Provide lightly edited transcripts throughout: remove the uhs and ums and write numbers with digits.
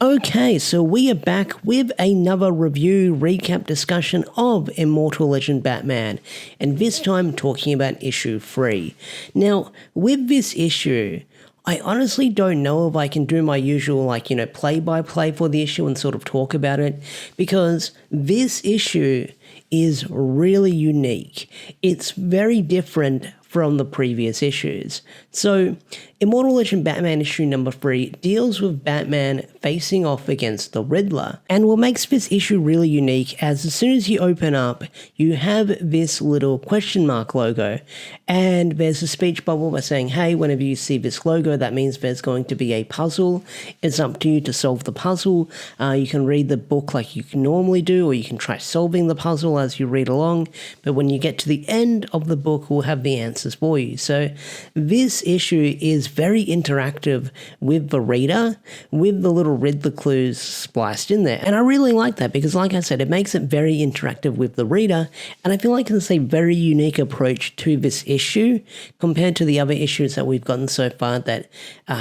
Okay, so we are back with another review recap discussion of Immortal Legend Batman, and this time talking about issue 3. Now, with this issue, I honestly don't know if I can do my usual, play-by-play for the issue and sort of talk about it, because this issue is really unique. It's very different from the previous issues. So, Immortal Legend Batman issue number 3 deals with Batman facing off against the Riddler. And what makes this issue really unique as soon as you open up, you have this little question mark logo, and there's a speech bubble by saying, hey, whenever you see this logo, that means there's going to be a puzzle. It's up to you to solve the puzzle. You can read the book like you can normally do, or you can try solving the puzzle as you read along, but when you get to the end of the book, we'll have the answers for you. So this issue is very interactive with the reader, with the little Riddler clues spliced in there. And I really like that because, like I said, it makes it very interactive with the reader, and I feel like it's a very unique approach to this issue compared to the other issues that we've gotten so far that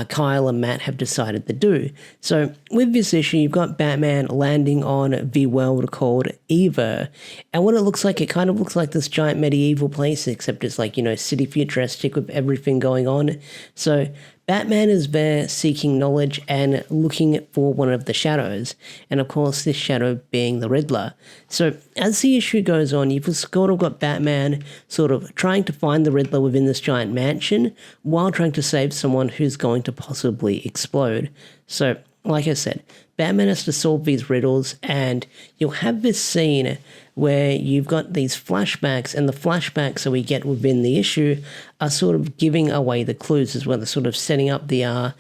Kyle and Matt have decided to do. So with this issue, you've got Batman landing on the world called Eva, and what it looks like, it kind of looks like this giant medieval place, except it's like, city futuristic with everything going on. So Batman is there seeking knowledge and looking for one of the shadows, and of course this shadow being the Riddler. So as the issue goes on, you've sort of got Batman sort of trying to find the Riddler within this giant mansion while trying to save someone who's going to possibly explode. So like I said, Batman has to solve these riddles, and you'll have this scene where you've got these flashbacks, and the flashbacks that we get within the issue are sort of giving away the clues as well. They're sort of setting up the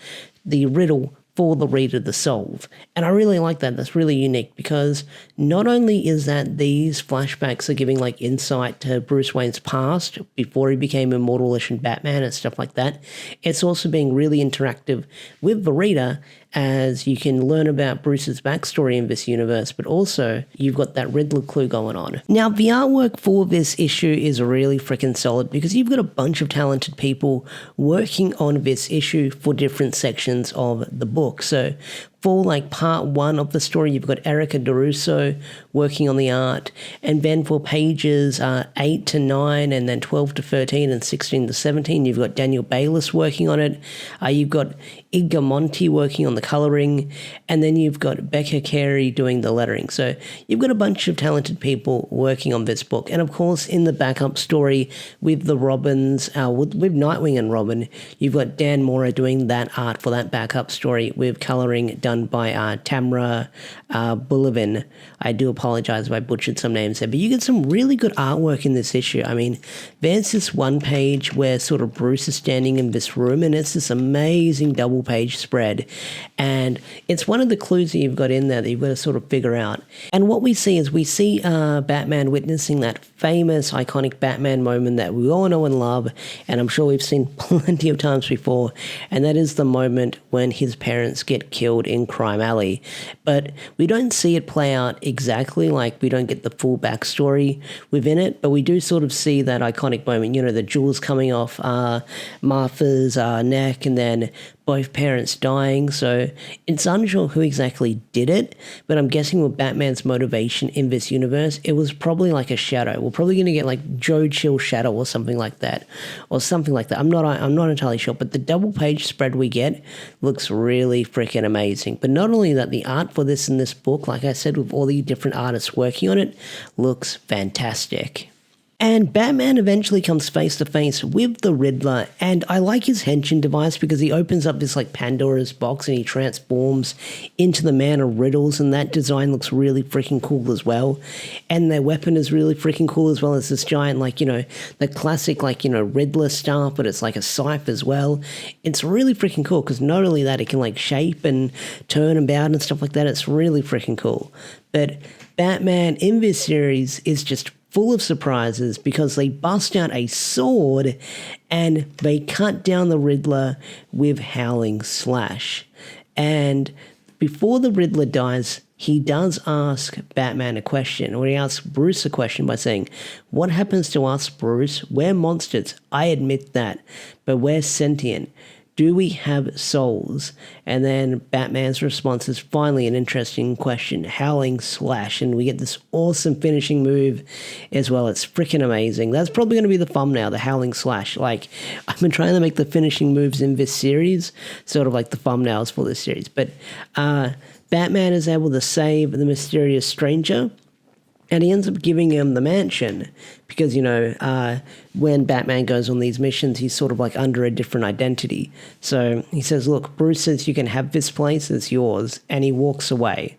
riddle for the reader to solve. And I really like that. That's really unique because not only is that these flashbacks are giving like insight to Bruce Wayne's past before he became Immortal Legend Batman and stuff like that, it's also being really interactive with the reader as you can learn about Bruce's backstory in this universe, but also you've got that Riddler clue going on. Now, the artwork for this issue is really freaking solid because you've got a bunch of talented people working on this issue for different sections of the book. So for like part 1 of the story, you've got Erica DeRusso working on the art, and then for pages 8 to 9, and then 12 to 13, and 16 to 17, you've got Daniel Bayliss working on it. You've got Edgar Monti working on the coloring, and then you've got Becca Carey doing the lettering. So you've got a bunch of talented people working on this book. And of course, in the backup story with the Robins, with Nightwing and Robin, you've got Dan Mora doing that art for that backup story with coloring done by Tamra Bullivin. I do apologize if I butchered some names there, but you get some really good artwork in this issue. I mean, there's this one page where sort of Bruce is standing in this room, and it's this amazing double page spread, and it's one of the clues that you've got in there that you've got to sort of figure out. And what we see is we see Batman witnessing that famous iconic Batman moment that we all know and love, and I'm sure we've seen plenty of times before, and that is the moment when his parents get killed in Crime Alley. But we don't see it play out exactly, like we don't get the full backstory within it, but we do sort of see that iconic moment, the jewels coming off Martha's neck, and then both parents dying. So it's unsure who exactly did it, but I'm guessing with Batman's motivation in this universe, it was probably like a shadow. We're probably going to get like Joe Chill Shadow or something like that, I'm not entirely sure, but the double page spread we get looks really freaking amazing. But not only that, the art for this in this book, like I said, with all the different artists working on it, looks fantastic. And Batman eventually comes face to face with the Riddler, and I like his henshin device because he opens up this like Pandora's box and he transforms into the Man of Riddles, and that design looks really freaking cool as well. And their weapon is really freaking cool as well as this giant the classic Riddler staff, but it's like a scythe as well. It's really freaking cool because not only that, it can like shape and turn about and stuff like that. It's really freaking cool. But Batman in this series is just full of surprises because they bust out a sword and they cut down the Riddler with Howling Slash. And before the Riddler dies, he does ask Batman a question, or he asks Bruce a question by saying, "What happens to us, Bruce? We're monsters. I admit that, but we're sentient. do we have souls? And then Batman's response is finally an interesting question, howling slash, and we get this awesome finishing move as well. It's freaking amazing. That's probably going to be the thumbnail, the howling slash. Like, I've been trying to make the finishing moves in this series sort of like the thumbnails for this series. But Batman is able to save the mysterious stranger, and he ends up giving him the mansion because, when Batman goes on these missions, he's sort of like under a different identity. So he says, look, Bruce says you can have this place, it's yours, and he walks away.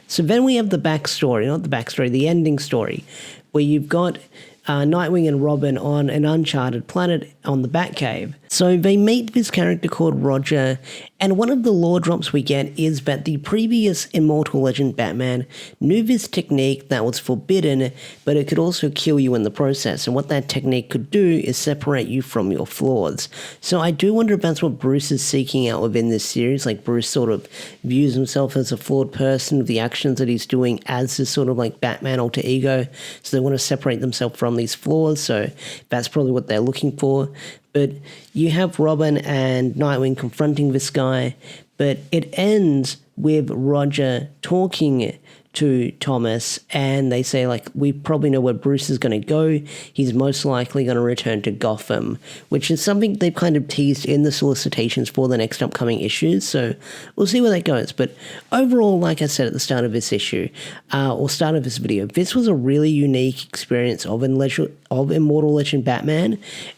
So then we have the backstory, not the backstory, the ending story, where you've got Nightwing and Robin on an uncharted planet on the Batcave. So they meet this character called Roger, and one of the lore drops we get is that the previous Immortal Legend Batman knew this technique that was forbidden, but it could also kill you in the process, and what that technique could do is separate you from your flaws. So I do wonder if that's what Bruce is seeking out within this series, like Bruce sort of views himself as a flawed person with the actions that he's doing as this sort of like Batman alter ego, so they want to separate themselves from these flaws, so that's probably what they're looking for. But you have Robin and Nightwing confronting this guy, but it ends with Roger talking to Thomas, and they say, like, we probably know where Bruce is going to go. He's most likely going to return to Gotham, which is something they've kind of teased in the solicitations for the next upcoming issues, so we'll see where that goes. But overall, like I said at the start of this issue, or start of this video, this was a really unique experience of Immortal Legend Batman,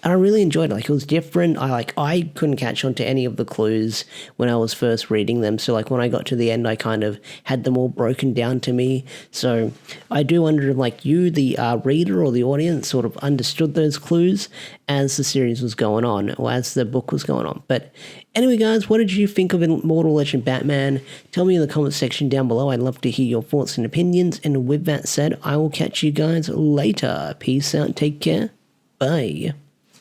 and I really enjoyed it. Like, it was different. I couldn't catch on to any of the clues when I was first reading them, so like when I got to the end, I kind of had them all broken down to me. So I do wonder if like you, the reader or the audience, sort of understood those clues as the series was going on, or as the book was going on. But anyway, guys, what did you think of Immortal Legend Batman? Tell me in the comment section down below. I'd love to hear your thoughts and opinions. And with that said, I will catch you guys later. Peace out. Take care. Bye.